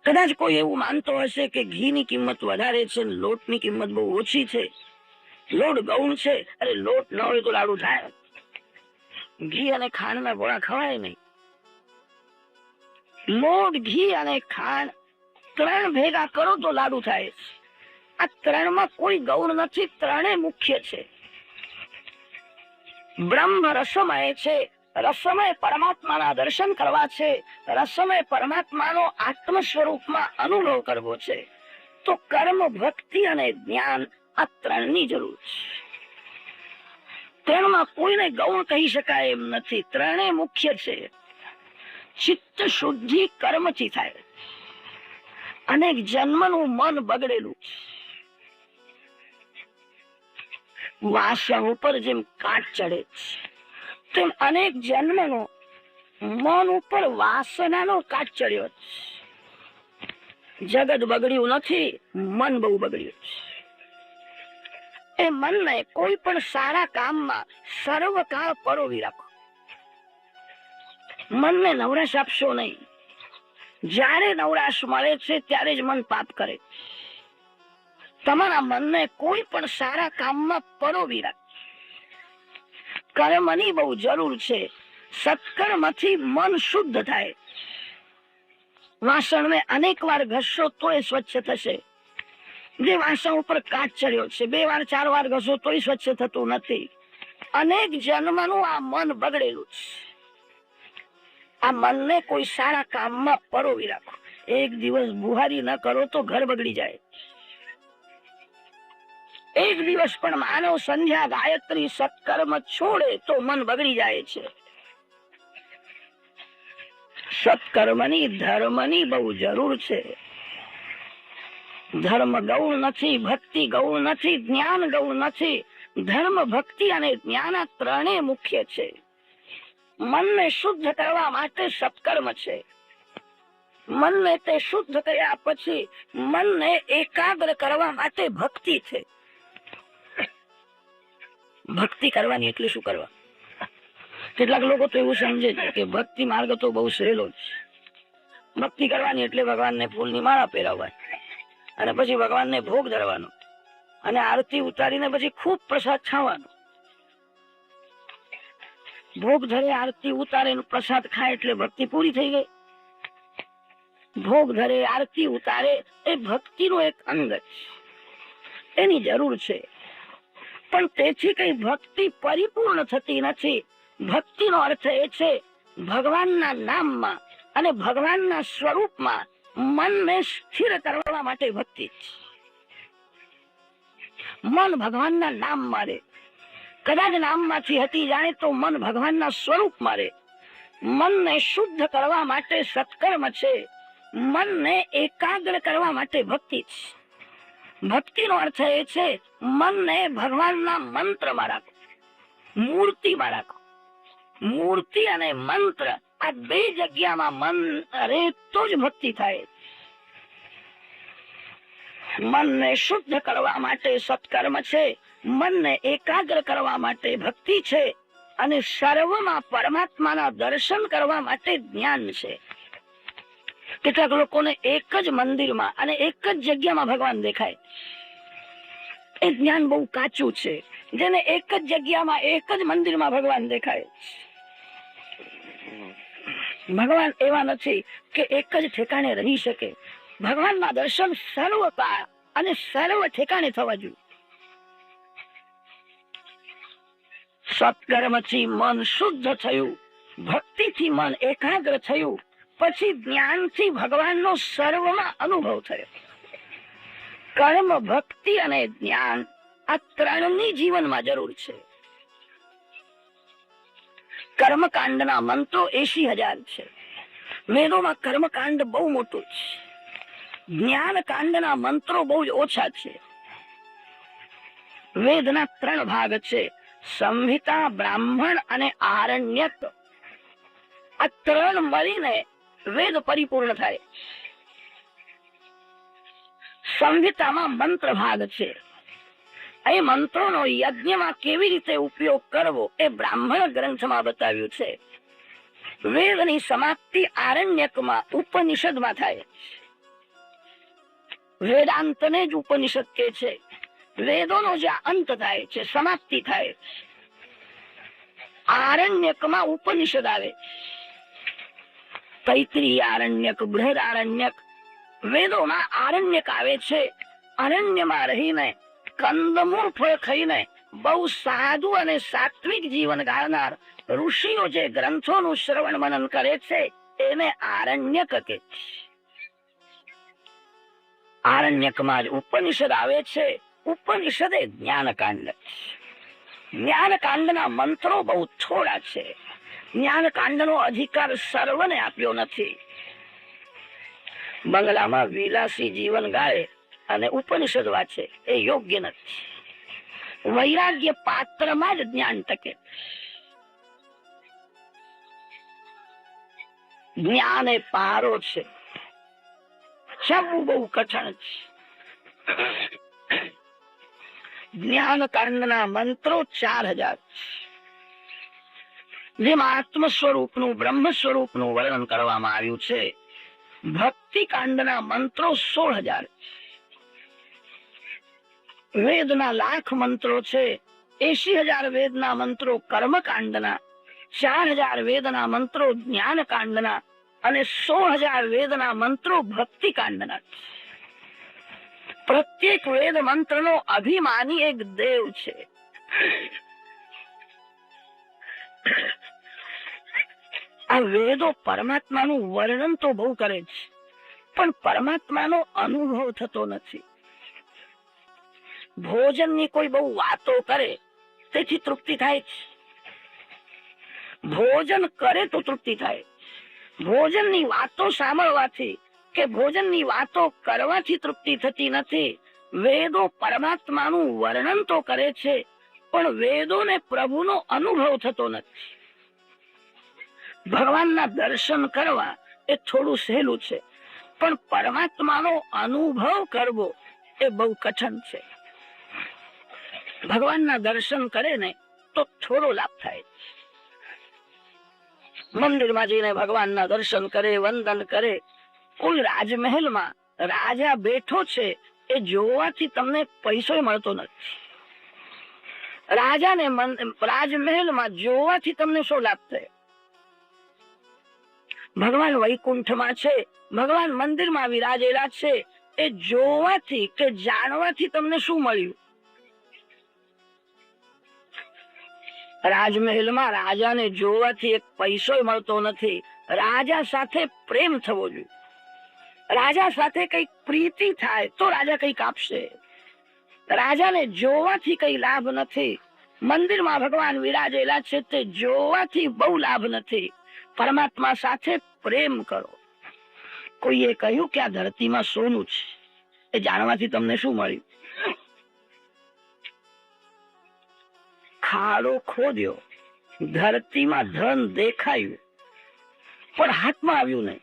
કદાચ કોઈ એવું માનતો હશે કે ઘીની કિંમત વધારે છે, લોટની કિંમત બહુ ઓછી છે, લોટ ગૌણ છે. અરે લોટ ન હોય તો લાડુ થાય? ઘી અને ખાંડના ગોળા ખવાય નહીં. લોટ, ઘી અને ખાંડ 3 ભેગા કરો તો લાડુ થાય. આ 3માં કોઈ ગૌણ નથી, 3 મુખ્ય છે. બ્રહ્મ રસમય છે. રસમય પરમાત્માના દર્શન કરવા છે. રસમય પરમાત્માનો આત્મ સ્વરૂપમાં અનુભવ કરવો છે. તો કર્મ, ભક્તિ અને જ્ઞાન આ 3ની જરૂર છે. 3માં કોઈને ગૌણ કહી શકાય એમ નથી, 3 મુખ્ય છે. ચિત્ત શુદ્ધિ કર્મથી થાય. અનેક જન્મનું મન બગડેલું છે. વાસણ ઉપર જેમ કાટ ચડે તેમ અનેક જન્મનો મન ઉપર વાસનાનો કાટ ચડ્યો છે. જગત બગડ્યું નથી, મન બહુ બગડ્યું છે. એ મનને કોઈ પણ સારા કામમાં સર્વકાળ પરોવી રાખો. મનને નવરાશ આપશો નહીં. જ્યારે નવરાશ મળે છે ત્યારે જ મન પાપ કરે. તમારા મનને કોઈ પણ સારા કામમાં પરોવી રાખ. કર્મની બહુ જરૂર છે. સત્કર્મથી મન શુદ્ધ થાય. વાસણને અનેક વાર ઘસશો તો એ સ્વચ્છ થશે. જે વાસણ ઉપર કાચ ચડ્યો છે 2 વાર 4 વાર ઘસો તોય સ્વચ્છ થતું નથી. અનેક જન્મનું આ મન બગડેલું છે. આ મનને કોઈ સારા કામમાં પરોવી રાખો. એક દિવસ બુહારી ન કરો તો ઘર બગડી જાય. એક દિવસ પણ માનવ સંધ્યા ગાયત્રી સત્કર્મ છોડે તો મન બગડી જાય છે. સત્કર્મની ધર્મની બહુ જરૂર છે. ધર્મ ગૌણ નથી, ભક્તિ ગૌણ નથી, જ્ઞાન ગૌણ નથી. ધર્મ, ભક્તિ અને જ્ઞાન આ ત્રણેય મુખ્ય છે. મનને શુદ્ધ કરવા માટે સત્કર્મ છે. મનને તે શુદ્ધ કર્યા પછી મનને એકાગ્ર કરવા માટે ભક્તિ છે. ભક્તિ કરવાની એટલે શું કરવા? કેટલાક લોકો તો એવું સમજે છે કે ભક્તિ માર્ગ તો બહુ સહેલો છે. ભક્તિ કરવાની એટલે ભગવાનને ફૂલની માળા પહેરાવવાની અને પછી ભગવાનને ભોગ ધરવાનો અને આરતી ઉતારીને પછી ખૂબ પ્રસાદ ખાવાનો. ભોગ ધરે, આરતી ઉતારે, પ્રસાદ ખાય એટલે ભક્તિ પૂરી થઈ ગઈ. ભોગ ધરે, આરતી ઉતારે એ ભક્તિનો એક અંગ છે, એની જરૂર છે. પણ તેથી કઈ ભક્તિ પરિપૂર્ણ થતી નથી. ભક્તિનો અર્થ એ છે ભગવાનના નામમાં અને ભગવાનના સ્વરૂપમાં મનને સ્થિર કરવા માટે ભક્તિ. મન ભગવાનના નામમાં રહે. કદાચ નામમાંથી હતી જાણે તો મન ભગવાનના સ્વરૂપમાં રહે. મનને શુદ્ધ કરવા માટે સત્કર્મ છે. મનને એકાગ્ર કરવા માટે ભક્તિ છે. ભક્તિનો અર્થ એ છે મનને ભગવાનના મંત્રમાં રાખો, મૂર્તિમાં રાખો. મૂર્તિ અને મંત્ર આ બે જગ્યામાં મન રહે તો જ ભક્તિ થાય. મનને શુદ્ધ કરવા માટે સત્કર્મ છે, મનને એકાગ્ર કરવા માટે ભક્તિ છે અને સર્વમાં પરમાત્માના દર્શન કરવા માટે જ્ઞાન છે. કેટલાક લોકોને એક જ મંદિરમાં અને એક જ જગ્યામાં ભગવાન દેખાય. એ જ્ઞાન બહુ કાચું છે. જેને એક જ જગ્યામાં એક જ મંદિરમાં ભગવાન દેખાય. ભગવાન એવા નથી કે એક જ ઠેકાણે રહી શકે. ભગવાનના દર્શન સર્વકાળ અને સર્વ ઠેકાણે થવા જોઈએ. સત્કર્મથી મન શુદ્ધ થયું, ભક્તિથી મન એકાગ્ર થયું, પછી જ્ઞાનથી ભગવાનનો સર્વમાં અનુભવ થયો. કર્મ, ભક્તિ અને જ્ઞાન આ ત્રણની જીવનમાં જરૂર છે. કર્મકાંડના મંત્રો 80,000 છે. વેદોમાં કર્મકાંડ બહુ મોટું છે. જ્ઞાન કાંડના મંત્રો બહુ જ ઓછા છે. વેદના 3 ભાગ છે: સંહિતા, બ્રાહ્મણ અને આરણ્યક. આ 3 મળીને વેદ પરિપૂર્ણ થાય. સંહિતામાં મંત્ર ભાગ છે. એ મંત્રોનો યજ્ઞમાં કેવી રીતે ઉપયોગ કરવો એ બ્રાહ્મણ ગ્રંથમાં બતાવ્યું છે. વેદની સમાપ્તિ આરણ્યકમાં ઉપનિષદમાં થાય. વેદાંતને જ ઉપનિષદ કે છે. વેદોનો જે અંત થાય છે, સમાપ્તિ થાય, આરણ્યકમાં ઉપનિષદ આવે. તૈત્રીય આરણ્યક, બૃહદ આરણ્યક, વેદોમાં આરણ્યક આવે છે. અરણ્યમાં રહીને કંદમૂળ ફળ ખાઈને બહુ સાદું અને સાત્વિક જીવન ગાળનાર ઋષિઓ જે ગ્રંથોનું શ્રવણ મનન કરે છે એને આરણ્યક કહે છે. આરણ્યકમાં જ ઉપનિષદ આવે છે. ઉપનિષદ એ જ્ઞાનકાંડ. જ્ઞાનકાંડના મંત્રો બહુ થોડા છે. જ્ઞાનકાંડનો અધિકાર સર્વને આપ્યો નથી. બંગલામાં વિલાસી જીવન ગાળે અને ઉપનિષદ વાંચે એ યોગ્ય નથી. વૈરાગ્ય પાત્રમાં જ જ્ઞાન ટકે. જ્ઞાન એ પારો છે. શબ્દ બહુ કઠણ છે. જ્ઞાન કાંડના મંત્રો 4,000 જેમાં આત્મ સ્વરૂપનું, બ્રહ્મ સ્વરૂપનું વર્ણન કરવામાં આવ્યું છે. ભક્તિ કાંડના મંત્રો 16,000. વેદના 1,00,000 મંત્રો છે. 80,000 વેદના મંત્રો કર્મકાંડના, 4,000 વેદના મંત્રો જ્ઞાન કાંડના અને 16,000 વેદના મંત્રો ભક્તિ કાંડના. પ્રત્યેક વેદ મંત્રનો અભિમાની એક દેવ છે. આ વેદો પરમાત્માનું વર્ણન તો બહુ કરે છે, પણ પરમાત્માનો અનુભવ થતો નથી. ભોજનની કોઈ બહુ વાતો કરે તેથી તૃપ્તિ થાય છે. ભોજન કરે તો તૃપ્તિ થાય. ભોજનની વાતો સાંભળવાથી કે ભોજનની વાતો કરવાથી તૃપ્તિ થતી નથી. વેદો પરમાત્માનું વર્ણન તો કરે છે, પણ વેદોને પ્રભુનો અનુભવ થતો નથી. ભગવાનના દર્શન કરવા એ થોડું સહેલું છે, પણ પરમાત્માનો અનુભવ કરવો એ બહુ કઠણ છે. ભગવાનના દર્શન કરે ને તો થોડો લાભ થાય. મંદિરમાં જઈને ભગવાનના દર્શન કરે, વંદન કરે. કોઈ રાજમહેલમાં રાજા બેઠો છે એ જોવાથી તમને પૈસો મળતો નથી. રાજાને રાજમહેલમાં જોવાથી તમને શું લાભ થાય? ભગવાન વૈકુંઠમાં છે, ભગવાન મંદિરમાં વિરાજેલા છે, એ જોવાથી કે જાણવાથી તમને શું મળ્યું? રાજમહેલમાં રાજાને જોવાથી એક પૈસો મળતો નથી. રાજા સાથે પ્રેમ થવો જોઈએ. રાજા સાથે કઈક પ્રીતિ થાય તો રાજા કઈક આપશે. રાજાને જોવાથી કઈ લાભ નથી. મંદિરમાં ભગવાન વિરાજેલા છે તે જોવાથી બહુ લાભ નથી. પરમાત્મા સાથે પ્રેમ કરો. કોઈએ કહ્યું કે આ ધરતીમાં સોનું છે, એ જાણવાથી તમને શું મળ્યું? ખાડો ખોદ્યો, ધરતીમાં ધન દેખાયું, પણ હાથમાં આવ્યું નહીં.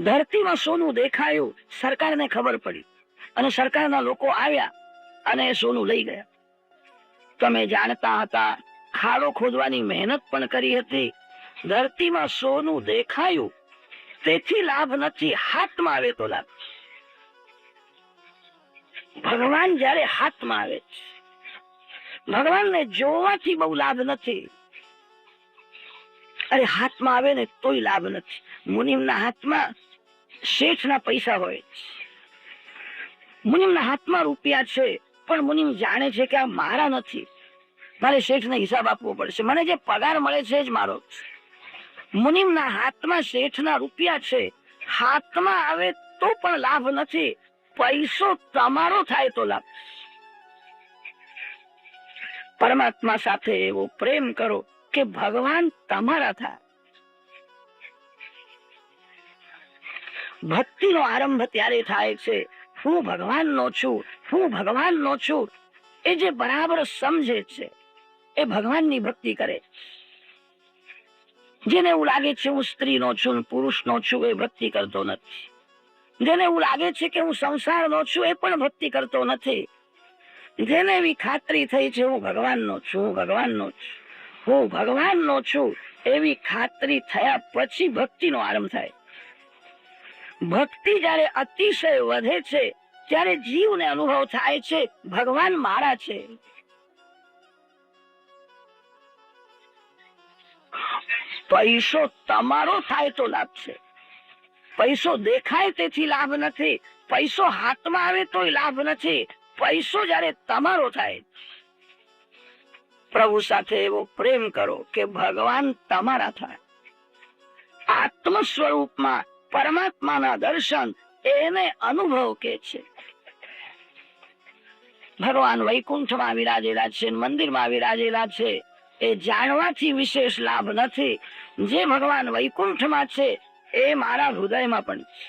ધરતીમાં સોનું દેખાયું, સરકારને ખબર પડી અને સરકારના લોકો આવ્યા અને એ સોનું લઈ ગયા. તમે જાણતા હતા, ખાડો ખોદવાની મહેનત પણ કરી હતી. ધરતીમાં સોનું દેખાયું તેથી લાભ નથી, હાથમાં આવે તો લાભ. ભગવાન જયારે હાથમાં આવે છે, ભગવાનને જોવાથી બહુ લાભ નથી. અરે હાથમાં આવે ને તોય લાભ નથી. મુનિમના હાથમાં શેઠના પૈસા હોય, મુનિમના હાથમાં રૂપિયા છે, પણ મુનિમ જાણે છે કે આ મારા નથી, મારે શેઠને હિસાબ આપવો પડશે. મને જે પગાર મળે છે જ મારો. મુનિમના હાથમાં શેઠના રૂપિયા છે, હાથમાં આવે તો પણ લાભ નથી. પૈસો તમારો થાય તો લાભ. પરમાત્મા સાથે એવો પ્રેમ કરો કે ભગવાન તમારા થાય. ભક્તિનો આરંભ ત્યારે થાય છે, હું ભગવાનનો છું, હું ભગવાનનો છું. એ જે બરાબર સમજે છે એ ભગવાનની ભક્તિ કરે. જેને એવું લાગે છે હું સ્ત્રીનો છું, પુરુષનો છું, એ ભક્તિ કરતો નથી. જેને એવું લાગે છે કે હું સંસારનો છું, એ પણ ભક્તિ કરતો નથી. જેને એવી ખાતરી થઈ છે હું ભગવાનનો છું, હું ભગવાનનો છું, હું ભગવાનનો છું, એવી ખાતરી થયા પછી ભક્તિનો આરંભ થાય. ભક્તિ જયારે અતિશય વધે છે ત્યારે જીવને અનુભવ થાય છે ભગવાન મારા છે. પૈસો તમારો થાય તો લાભ છે. પૈસો દેખાય તેથી લાભ નથી. પૈસો હાથમાં આવે તોય લાભ નથી. પૈસો જયારે તમારો થાય, પ્રભુ સાથે એવો પ્રેમ કરો કે ભગવાન તમારા થાય. આત્મ સ્વરૂપમાં પરમાત્માના દર્શન એને અનુભવ કે છે. ભગવાન વૈકુંઠમાં વિરાજેલા છે, મંદિરમાં વિરાજેલા છે, એ જાણવાથી વિશેષ લાભ નથી. જે ભગવાન વૈકુંઠમાં છે એ મારા હૃદયમાં પણ છે.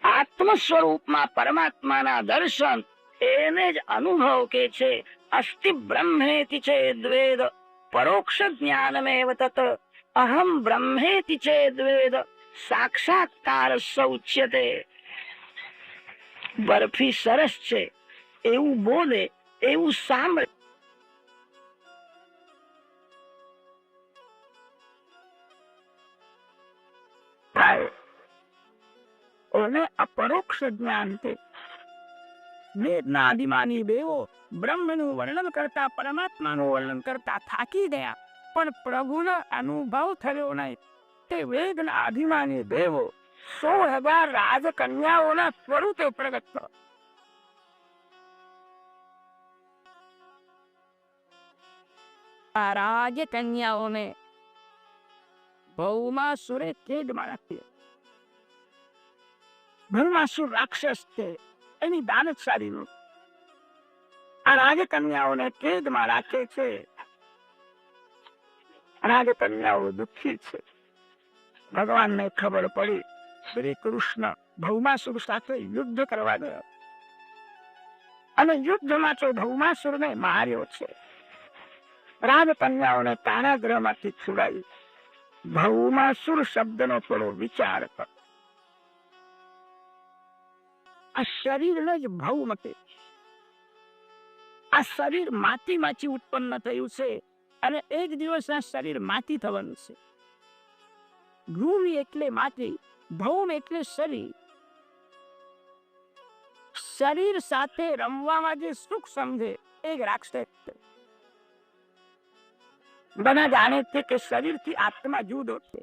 આત્મ સ્વરૂપમાં પરમાત્માના દર્શન એને જ અનુભવ કે છે. અસ્તિ બ્રહ્મેતિ ચેદ્વેદ પરોક્ષ જ્ઞાનમેવ તત અહમ બ્રહ્મેતિ ચેદ્વેદ સાક્ષાત્કાર સૌચ્યતે. બરફી સરસ છે એવું બોલે, એવું સાંભળે. અને અપરોક્ષ જ્ઞાન છે. વેદના આદિમાની દેવો બ્રહ્મનું વર્ણન કરતા, પરમાત્માનું વર્ણન કરતા થાકી ગયા, પણ પ્રભુનો અનુભવ થયો નહીં. તે વેદના આદિમાની દેવો 16,000 રાજકન્યાઓના સ્વરૂપે પ્રગટ થયો. આ રાજકન્યાઓને ભૌમાસુરે છેદમાં રાખ્યો. ભૌમાસુર રાક્ષસ છે, એની દાનત સારી નહોતી. આ રાજકન્યાઓને કેદમાં રાખે છે. રાજકન્યાઓ દુઃખી છે. ભગવાનને ખબર પડી, શ્રી કૃષ્ણ ભૌમાસુર સાથે યુદ્ધ કરવા ગયા અને યુદ્ધમાં તો ભૌમાસુરને માર્યો છે. રાજકન્યાઓને કારાગૃહમાંથી છુડાવી. ભૌમાસુર શબ્દનો થોડો વિચાર કરો. આ શરીરને જ ભૌમ કહે. આ શરીર માટીમાંથી ઉત્પન્ન થયું છે અને એક દિવસ આ શરીર માટી થવાનું છે. ભૂમિ એટલે માટી, ભૌમ એટલે શરીર. શરીર સાથે રમવામાં જે સુખ સમજે એ રાક્ષસ છે. બધા જાણે છે કે શરીરથી આત્મા જુદો છે,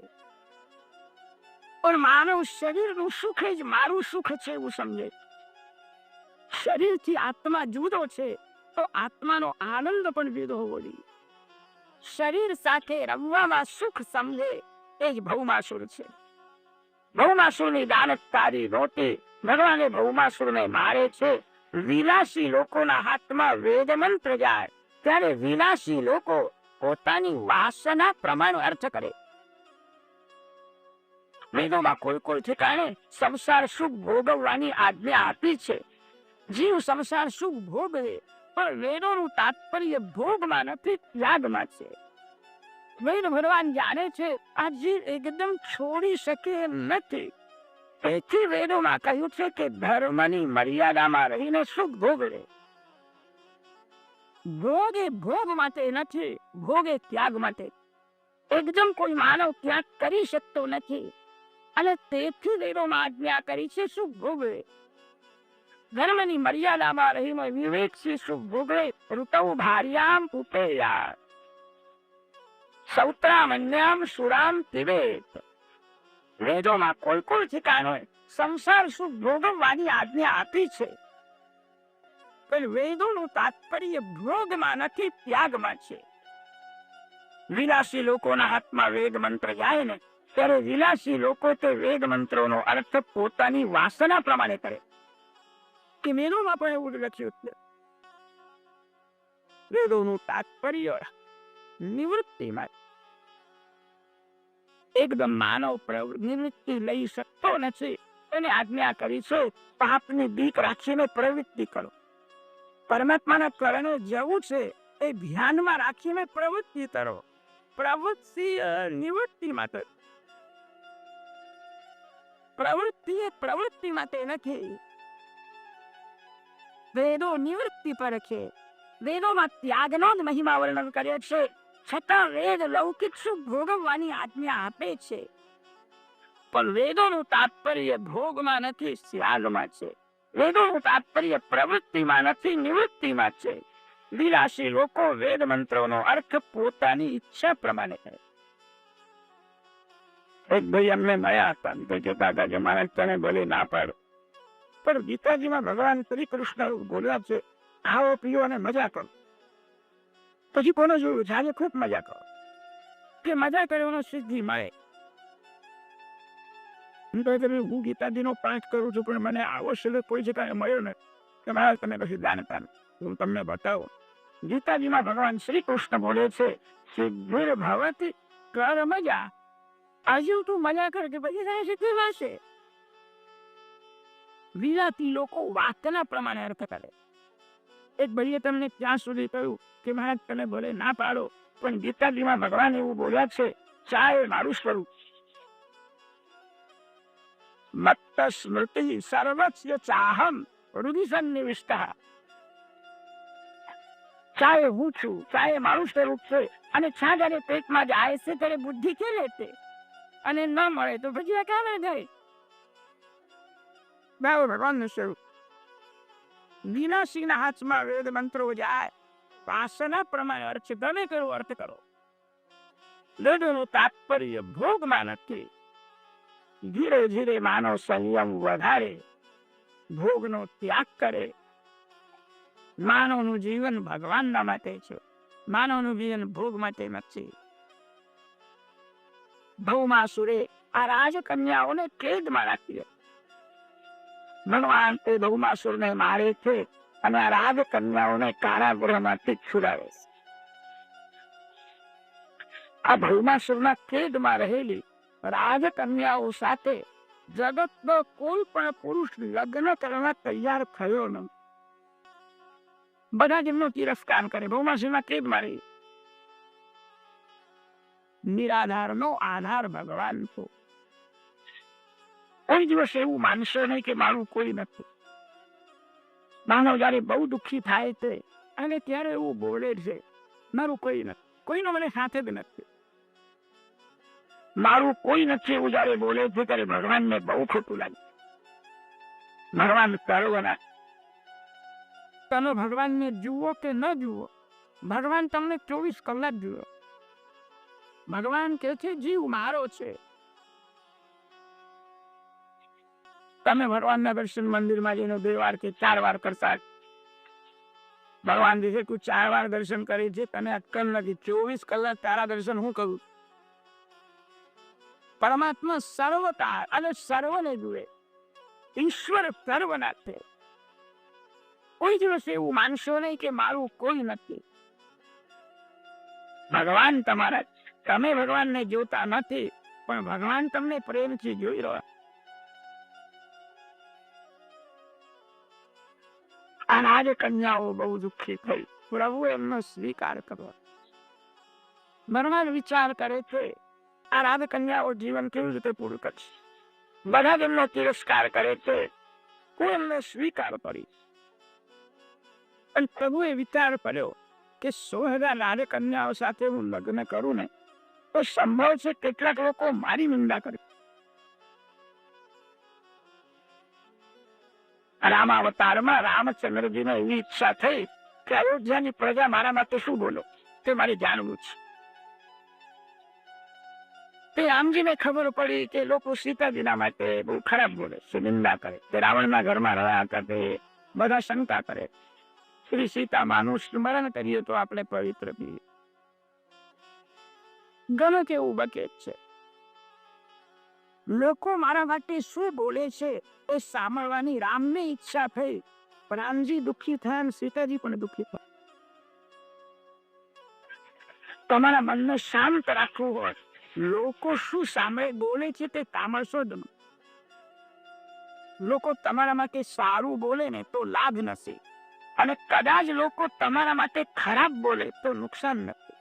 પણ માનવ શરીરનું સુખ જ મારું સુખ છે એવું સમજે. શરીરથી આત્મા જુદો છે તો આત્માનો આનંદ પણ જુદો હોવો જોઈએ. શરીર સાથે રમવામાં સુખ સમજે એ જ ભૌમાસુર છે. ભૌમાસુરની દાનતકારી નહોતી. ભગવાને ભૌમાસુરને મારે છે. વિલાસી લોકોના હાથમાં વેદ મંત્ર જાય ત્યારે વિલાસી લોકો પોતાની વાસના પ્રમાણે અર્થ કરે. વેદોમાં કોઈ કોઈ ઠેકાણે સંસાર સુખ ભોગવવાની આજ્ઞા આપી છે. જીવ સંસાર સુખ ભોગવે, પણ વેદોનું તાત્પર્ય ભોગમાં નથી, ત્યાગમાં છે. વેદ ભગવાન જાણે છે આ જીવ એકદમ છોડી શકે એમ નથી. તેથી વેદોમાં કહ્યું છે કે ધર્મની મર્યાદામાં રહીને સુખ ભોગવે. ભોગ એ ભોગ માટે નથી, ભોગ એ ત્યાગ માટે. એકદમ કોઈ માનવ ત્યાગ કરી શકતો નથી અને તેથી વેદોમાં આજ્ઞા કરી છે સુખ ભોગવે. ધર્મની મર્યાદામાં રહીને વિવેકથી સુખ ભોગવે. ઋતૌ ભાર્યામ ઉપેયા સૌત્રામન્યામ સુરામ પિબેત. વેદોમાં કોઈ કોઈ ઠેકાણોએ સંસાર સુખ ભોગવવાની આજ્ઞા આપી છે, પણ વેદોનું તાત્પર્ય ભોગમાં નથી, ત્યાગમાં છે. વિલાસી લોકોના હાથમાં વેદ મંત્ર જાય ને ત્યારે વિલાસી લોકો તે વેદ મંત્રોનો અર્થ પોતાની વાસના પ્રમાણે કરે. કે વેદોમાં પણ એવું લખ્યું છે. વેદોનું તાત્પર્ય નિવૃત્તિમાં. એકદમ માનવ નિવૃત્તિ લઈ શકતો નથી. એને આજ્ઞા કરી છે પાપની બીક રાખીને પ્રવૃત્તિ કરો. પરમાત્માના કરણે જવું છે એ ધ્યાનમાં રાખીને પ્રવૃત્તિ કરો. પ્રવૃત્તિ નિવૃત્તિ માટે. પ્રવૃત્તિ એ પ્રવૃત્તિ માટે નથી. વેદો નિવૃત્તિ પર છે. વેદોમાં ત્યાગનો જ મહિમા વર્ણન કર્યો છે, છતાં વેદ લૌકિક સુખ ભોગવવાની આજ્ઞા આપે છે. પણ વેદોનું તાત્પર્ય ભોગમાં નથી, ત્યાગમાં છે. વેદોનું તાત્પર્ય પ્રવૃત્તિમાં નથી, નિવૃત્તિમાં છે. વિલાસી લોકો વેદ મંત્રોનો અર્થ પોતાની ઈચ્છા પ્રમાણે કરે. એક ભાઈ અમને મળ્યા હતા તો કહેતા હતા કે મારે તને ભલે ના પાડો, પણ ગીતાજીમાં ભગવાન શ્રી કૃષ્ણ બોલ્યા છે ખાઓ પીઓ અને મજા કરો. પછી કોને જોયું આજે ખૂબ મજા કરો, કે મજા કરવાનો સિદ્ધિ મળે. હું ગીતાજીનો પાઠ કરું છું પણ મને આવો શિલે કોઈ જગ્યાએ મળ્યો ને કે મારા તમે કશું જાણતા નથી. હું તમને બતાવું. ગીતાજીમાં ભગવાન શ્રી કૃષ્ણ બોલે છે સિદ્ધિર ભવતિ કર મજા. હજુ તું મજા કર કે પછી તને સિદ્ધિ મળશે. વિલાતી લોકો વાતના પ્રમાણે અર્થ કરે. એક ભાઈએ તમને ત્યાં સુધી કહ્યું કે મહારાજ તમે બોલે ના પાડો, પણ ગીતાજીમાં ભગવાન એવું બોલ્યા છે ચાહે મારું સ્વરૂપ. મત્ત સ્મૃતિ સર્વસ્ય ચાહમ હૃદય સન્નિવિષ્ટઃ. ચાહે હું છું, ચાહે મારું સ્વરૂપ છે, અને છા જયારે પેટમાં જાય છે ત્યારે બુદ્ધિ કે લેતે અને ન મળે તો પછી કામે જાય. ભગવાનનું સ્વરૂપ. વિનાશીના હાથમાં વેદ મંત્રો જાય, વાસના પ્રમાણે અર્થ ગમે કરો અર્થ કરો. વેદોનું તાત્પર્ય ભોગમાં નથી. ધીરે ધીરે માનવ સંયમ વધારે, ભોગનો ત્યાગ કરે. માનવનું જીવન ભગવાનના માટે છે, માનવનું જીવન ભોગ માટે નથી. ભૌમાસુરે આ રાજકન્યાઓને કેદમાં રાખી. ભગવાન તે ભૌમાસુરને મારે છે અને આ રાજકન્યાઓને કારાગૃહમાંથી છુડાવે છે. આ ભૌમાસુરના કેદમાં રહેલી રાજકન્યાઓ સાથે જગતનો કોઈ પણ પુરુષ લગ્ન કરવા તૈયાર થયો ન. બધા જ એમનો તિરસ્કાર કરે. ભૌમાસુરના કેદમાં રહી. નિરાધારનો આધાર ભગવાન છો. કોઈ દિવસ એવું માનશે નહીં કે મારું કોઈ નથી. માનવ જયારે બહુ દુઃખી થાય છે અને ત્યારે એવું બોલે છે, મારું કોઈ નથી, કોઈનો મને સાથે જ નથી, મારું કોઈ નથી, એવું જયારે બોલે છે ત્યારે ભગવાનને બહુ ખોટું લાગે. ભગવાન સર્વના. તમે ભગવાનને જુઓ કે ન જુઓ, ભગવાન તમને 24 કલાક જુઓ. ભગવાન કે છે જીવ મારો છે. તમે ભગવાનના દર્શન મંદિરમાં જઈને 2 વાર કે 4 વાર કરતા, ભગવાન દેખે તું 4 વાર દર્શન કરી છે, તને અક્કલ નથી. 24 કલાક તારા દર્શન હું કરું? પરમાત્મા સર્વતા અને સર્વને જુએ. ઈશ્વર સર્વના છે. કોઈ દિવસ એવું માનશો નહીં કે મારું કોઈ નથી. ભગવાન તમારા, તમે ભગવાનને જોતા નથી, પણ ભગવાન તમને પ્રેમથી જોઈ રહ્યા. આ રાજકન્યાઓ બહુ દુઃખી થઈ. પ્રભુ એમનો સ્વીકાર કરો. ભગવાન વિચાર કરે છે આ રાજકન્યાઓ જીવન કેવી રીતે પૂરું કરશે. બધા જ એમનો તિરસ્કાર કરે છે, કોઈ એમને સ્વીકાર કરી. અને પ્રભુએ વિચાર કર્યો કે 100,000 રાજકન્યાઓ સાથે હું લગ્ન કરું ને તો સંભવ છે કેટલાક લોકો મારી નિંદા કરે. રામાવતારમાં રામચંદ્રજીને એવી ઈચ્છા થઈ કે અયોધ્યાની પ્રજા મારા માટે શું બોલો તે મારે જાણવું છે. તે રામજીને ખબર પડી કે લોકો સીતાજીના માટે બહુ ખરાબ બોલે છે, નિંદા કરે. તે રાવણના ઘરમાં રહ્યા કરે, બધા શંકા કરે. શ્રી સીતામાનું સ્મરણ કરીએ તો આપણે પવિત્ર થઈએ. ગમે તેવું બકે છે. લોકો મારા માટે શું બોલે છે એ સાંભળવાની રામને ઈચ્છા થઈ. પણ રામજી દુઃખી થયા અને સીતાજી પણ દુઃખી થયા. તમારા મનને શાંત રાખવું હોય, લોકો શું સાંભળે બોલે છે તે સાંભળશો જ નહીં. લોકો તમારા માટે સારું બોલે ને તો લાભ નથી, અને કદાચ લોકો તમારા માટે ખરાબ બોલે તો નુકસાન નથી.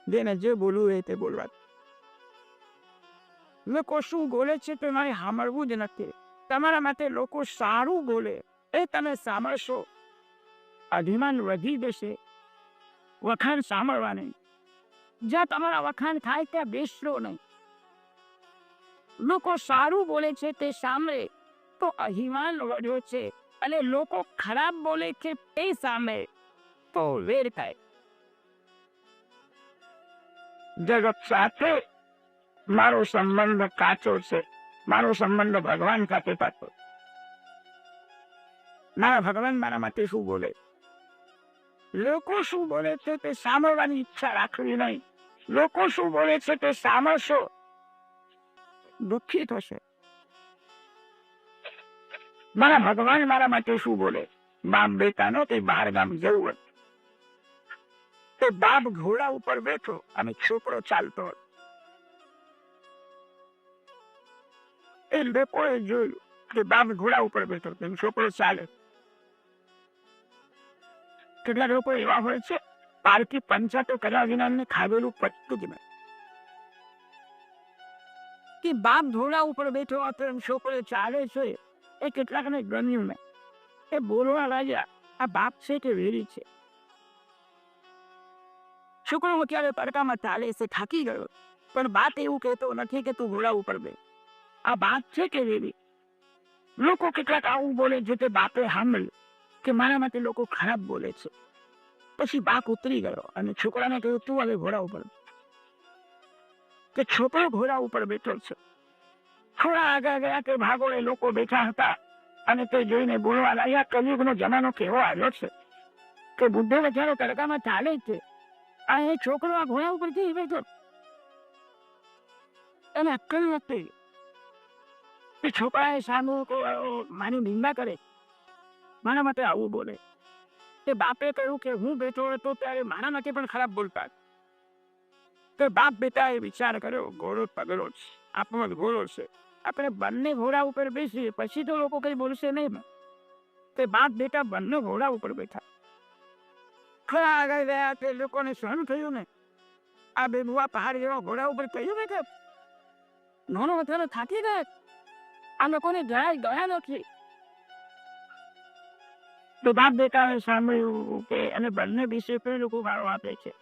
જેને જે બોલવું હોય તે બોલવા. લોકો શું બોલે છે તો મારે સાંભળવું જ નથી. તમારા માટે લોકો સારું બોલે એ તમે સાંભળશો, અભિમાન વધી જશે. વખાણ સાંભળવા નહીં. જ્યાં તમારા વખાણ થાય ત્યાં બેસશો નહીં. લોકો સારું બોલે છે તે સાંભળે તો અભિમાન વધ્યો છે, અને લોકો ખરાબ બોલે છે તે સાંભળે તો વેર થાય. જગત સાથે મારો સંબંધ કાચો છે. મારો સંબંધ ભગવાન સાથે પાછો. મારા ભગવાન મારા માટે શું બોલે, લોકો શું બોલે છે તે સાંભળવાની ઈચ્છા રાખવી નહીં. લોકો શું બોલે છે તે સાંભળશો, દુઃખી થશે. મારા ભગવાન મારા માટે શું બોલે. બાપ બેટાનો તે 12 ગામ જવું. તે બાપ ઘોડા ઉપર બેઠો અને છોકરો ચાલતો. એ લોકોએ જોયું કે બાપ ઘોડા ઉપર બેઠો છોકરો ચાલે. કેટલા લોકો એવા હોય છે પારકી પંચાતો કર્યા વિના ખાધેલું પત્તું જ નહીં. કે બાપ ઘોડા ઉપર બેઠો હતો એમ છોકરો ચાલે છે, એ કેટલાકને ગમ્યું નહીં. એ બોલવા લાગ્યા આ બાપ છે કે વેરી છે. છોકરો અત્યારે તડકામાં ચાલે છે, થાકી ગયો, પણ બાપ એવું કહેતો નથી કે તું ઘોડા ઉપર બે. આ બાપ છે કે વેરી. લોકો કેટલાક આવું બોલે છે તે બાપે સાંભળ્યું કે મારા માટે લોકો ખરાબ બોલે છે. પછી બાપ ઉતરી ગયો અને છોકરાને કહ્યું તું હવે ઘોડા ઉપર. કે છોકરો ઘોડા ઉપર બેઠો છે. થોડા આગળ ગયા કે ભાગોળે લોકો બેઠા હતા અને તે જોઈને બોલવા લાગ્યા કલયુગનો જમાનો કેવો આવ્યો છે કે બુદ્ધો બચારો તડકામાં ચાલે છે, આ એ છોકરો આ ઘોડા ઉપરથી બેઠો. એને અક્કલ નથી. એ છોકરાએ સામે મારી નિંદા કરે, મારા માટે આવું બોલે. તે બાપે કહ્યું કે હું બેઠો હતો ત્યારે મારા માટે પણ ખરાબ બોલતા. તો બાપ બેટાએ વિચાર કર્યો, ઘોડો પગલો છે, આપણો ઘોડો છે, આપણે બંને ઘોડા ઉપર બેસીએ પછી તો લોકો કઈ બોલશે નહીં. તે બાપ બેટા બંને ઘોડા ઉપર બેઠા. ખરા આગળ ગયા તે લોકોને સહન થયું ને, આ બે બુઆ પહાડ જેવા ઘોડા ઉપર કહ્યું બેઠા, નાનો વધારો થાકી ગયા, આ લોકોને જરાય ગયા નથી. તો બાપ બેટાએ સાંભળ્યું કે અને બંને વિશે લોકો વાળો આપે છે.